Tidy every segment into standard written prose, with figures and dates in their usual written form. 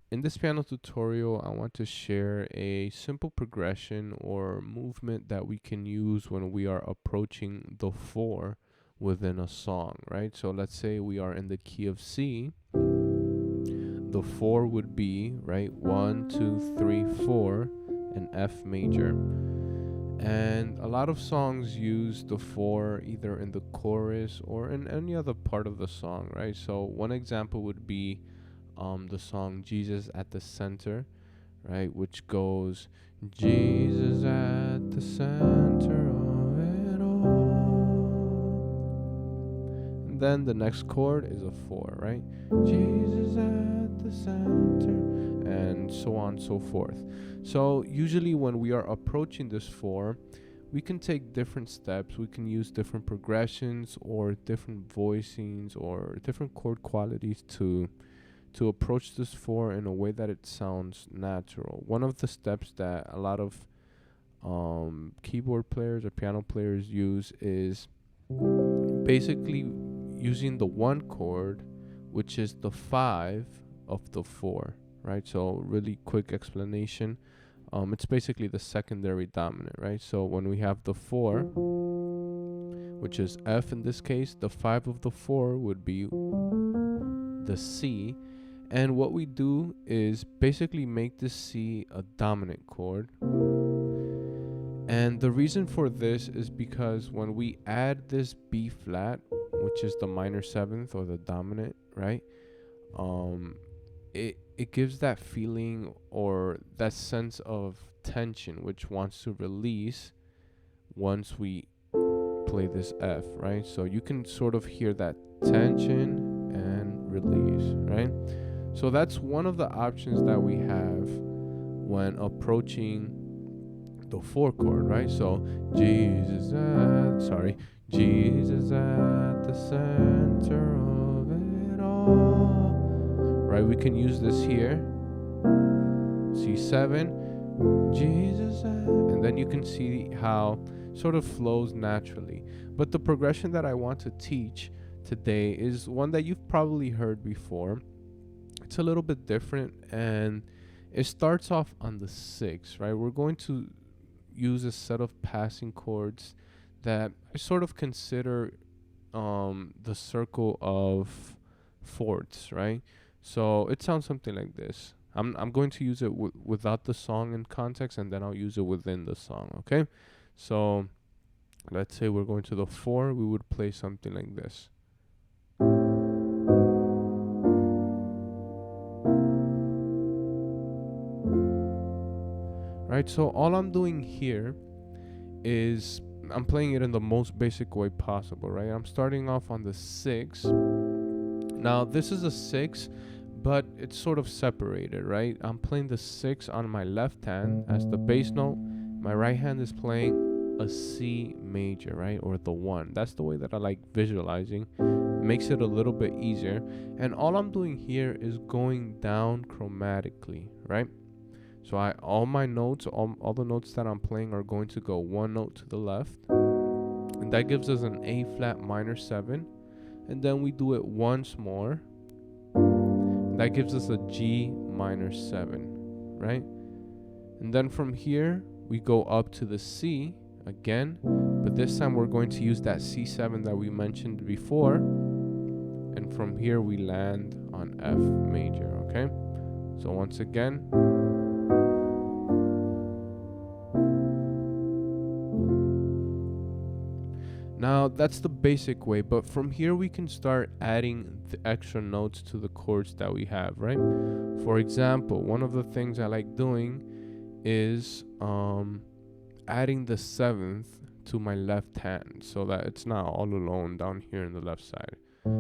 In this piano tutorial, I want to share a simple progression or movement that we can use when we are approaching the 4 within a song, right? So let's say we are in the key of C. The 4 would be, right, 1, 2, 3, 4, and F major. And a lot of songs use the 4 either in the chorus or in any other part of the song, right? So one example would be the song Jesus at the Center, right? Which goes, Jesus at the center of it all. And then the next chord is a 4, right? Jesus at the center, and so on and so forth. So usually when we are approaching this 4, we can take different steps. We can use different progressions or different voicings or different chord qualities to approach this 4 in a way that it sounds natural. One of the steps that a lot of keyboard players or piano players use is basically using the 1 chord, which is the 5 of the 4, right? So really quick explanation. It's basically the secondary dominant, right? So when we have the 4, which is F in this case, the 5 of the 4 would be the C. And what we do is basically make this C a dominant chord. And the reason for this is because when we add this B flat, which is the minor 7th or the dominant, right? It gives that feeling or that sense of tension which wants to release once we play this F, right? So you can sort of hear that tension and release, right? So that's one of the options that we have when approaching the 4 chord, right? So Jesus at the center of it all, right? We can use this here, C7, Jesus at, and then you can see how sort of flows naturally. But the progression that I want to teach today is one that you've probably heard before. It's a little bit different, and it starts off on the 6, right? We're going to use a set of passing chords that I sort of consider the circle of fourths, right? So it sounds something like this. I'm going to use it without the song in context, and then I'll use it within the song, okay? So let's say we're going to the 4, we would play something like this. Right, so all I'm doing here is I'm playing it in the most basic way possible, right? I'm starting off on the 6. Now this is a 6, but it's sort of separated, right? I'm playing the 6 on my left hand as the bass note. My right hand is playing a C major, right? Or the 1. That's the way that I like visualizing. It makes it a little bit easier. And all I'm doing here is going down chromatically, right? So all my notes, all the notes that I'm playing are going to go 1 note to the left. And that gives us an A flat minor 7. And then we do it once more. And that gives us a G minor 7, right? And then from here, we go up to the C again. But this time we're going to use that C7 that we mentioned before. And from here we land on F major, okay? So once again. Now that's the basic way, but from here we can start adding the extra notes to the chords that we have, right? For example, one of the things I like doing is adding the 7th to my left hand so that it's not all alone down here in the left side.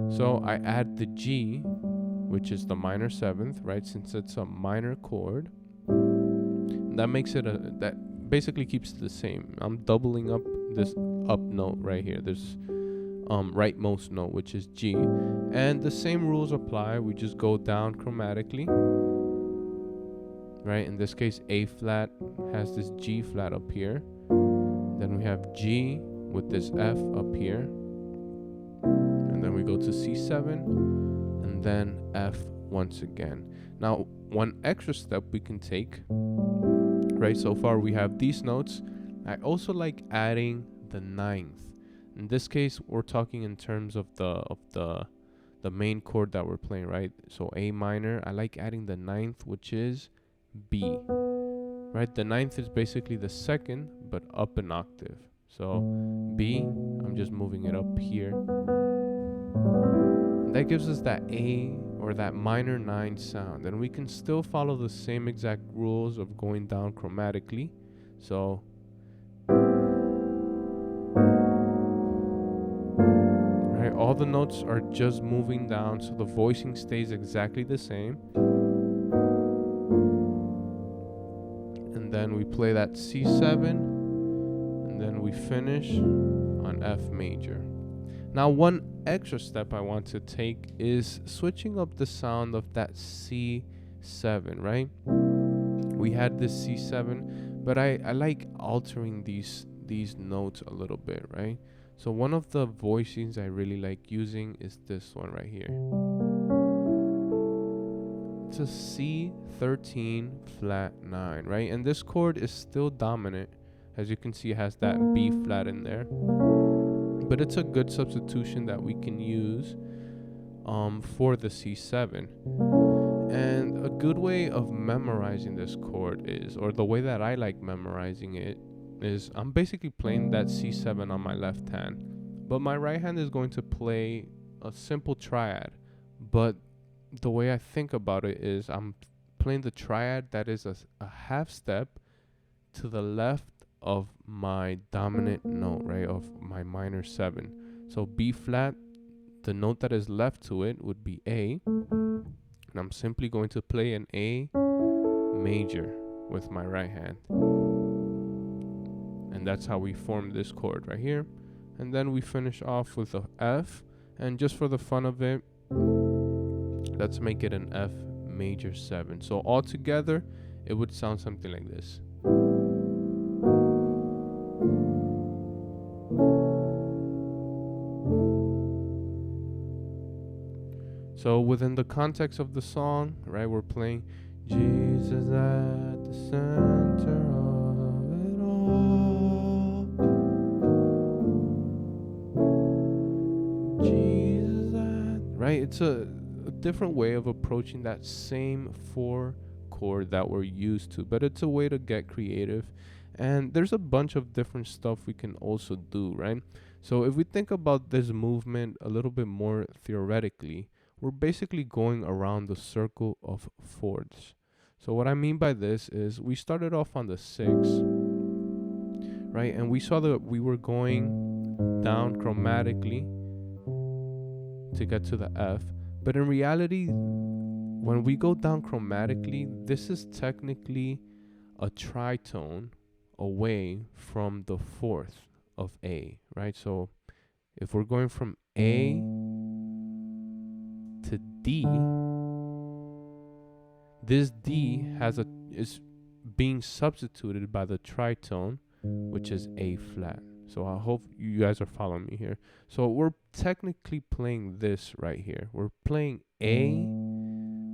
So I add the G, which is the minor 7th, right? Since it's a minor chord, that makes it that basically keeps it the same. I'm doubling up this up note right here, this rightmost note, which is G, and the same rules apply. We just go down chromatically, right? In this case, A flat has this G flat up here, then we have G with this F up here, and then we go to C7 and then F once again. Now, one extra step we can take, right? So far we have these notes. I also like adding the ninth. In this case, we're talking in terms of the main chord that we're playing, right? So A minor. I like adding the ninth, which is B, right? The ninth is basically the second, but up an octave. So B, I'm just moving it up here. That gives us that A or that minor 9 sound. And we can still follow the same exact rules of going down chromatically. So right, all the notes are just moving down, so the voicing stays exactly the same. And then we play that C7, and then we finish on F major. Now, one extra step I want to take is switching up the sound of that C7, right? We had this C7, but I like altering these notes a little bit, right? So one of the voicings I really like using is this one right here. It's a C13 flat 9, right? And this chord is still dominant. As you can see, it has that B flat in there. But it's a good substitution that we can use for the C7. And a good way of memorizing this chord is, or the way that I like memorizing it, is I'm basically playing that C7 on my left hand, but my right hand is going to play a simple triad. But the way I think about it is I'm playing the triad that is a half step to the left of my dominant note, right, of my minor 7. So B flat, the note that is left to it would be A, and I'm simply going to play an A major with my right hand. And that's how we form this chord right here. And then we finish off with a F, and just for the fun of it, let's make it an F major 7. So all together, it would sound something like this. So within the context of the song, right, we're playing Jesus at the center of it all. Jesus at, right? It's a different way of approaching that same 4 chord that we're used to, but it's a way to get creative. And there's a bunch of different stuff we can also do, right? So if we think about this movement a little bit more theoretically, we're basically going around the circle of fourths. So what I mean by this is we started off on the 6, right? And we saw that we were going down chromatically to get to the F. But in reality, when we go down chromatically, this is technically a tritone away from the 4th of A, right? So if we're going from A to D, this D is being substituted by the tritone, which is A flat. So I hope you guys are following me here. So we're technically playing this right here. We're playing A,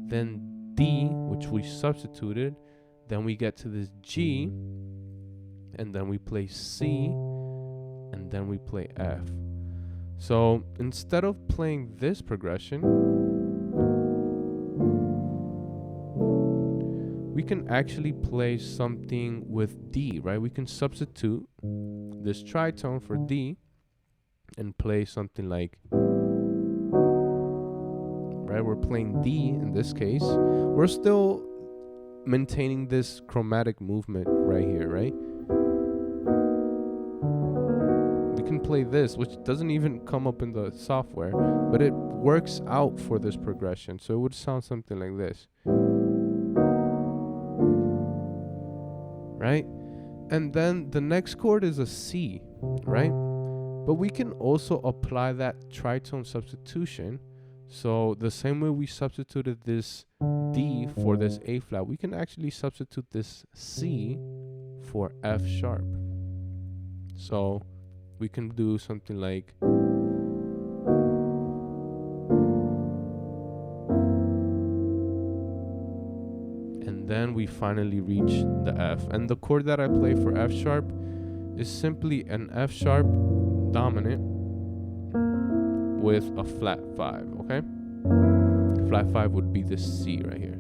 then D, which we substituted, then we get to this G, and then we play C, and then we play F. So instead of playing this progression, we can actually play something with D, right? We can substitute this tritone for D and play something like, right? We're playing D in this case. We're still maintaining this chromatic movement right here, right? We can play this, which doesn't even come up in the software, but it works out for this progression. So it would sound something like this, right? And then the next chord is a C, right? But we can also apply that tritone substitution. So the same way we substituted this D for this A flat, we can actually substitute this C for F sharp. So we can do something like, and then we finally reach the F. And the chord that I play for F sharp is simply an F sharp dominant with a flat 5, okay? Flat 5 would be this C right here.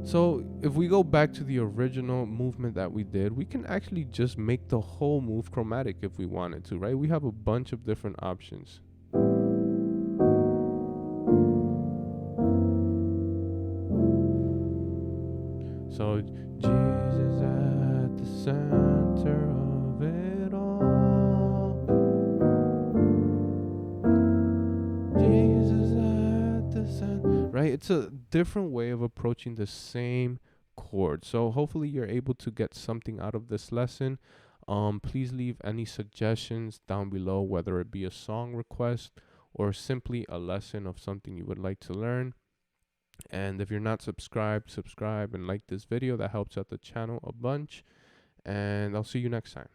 So if we go back to the original movement that we did, we can actually just make the whole move chromatic if we wanted to, right? We have a bunch of different options. So Jesus at the center of it all. Jesus at the center. Right? It's a different way of approaching the same chord. So hopefully you're able to get something out of this lesson. Please leave any suggestions down below, whether it be a song request or simply a lesson of something you would like to learn. And if you're not subscribed, subscribe and like this video. That helps out the channel a bunch. And I'll see you next time.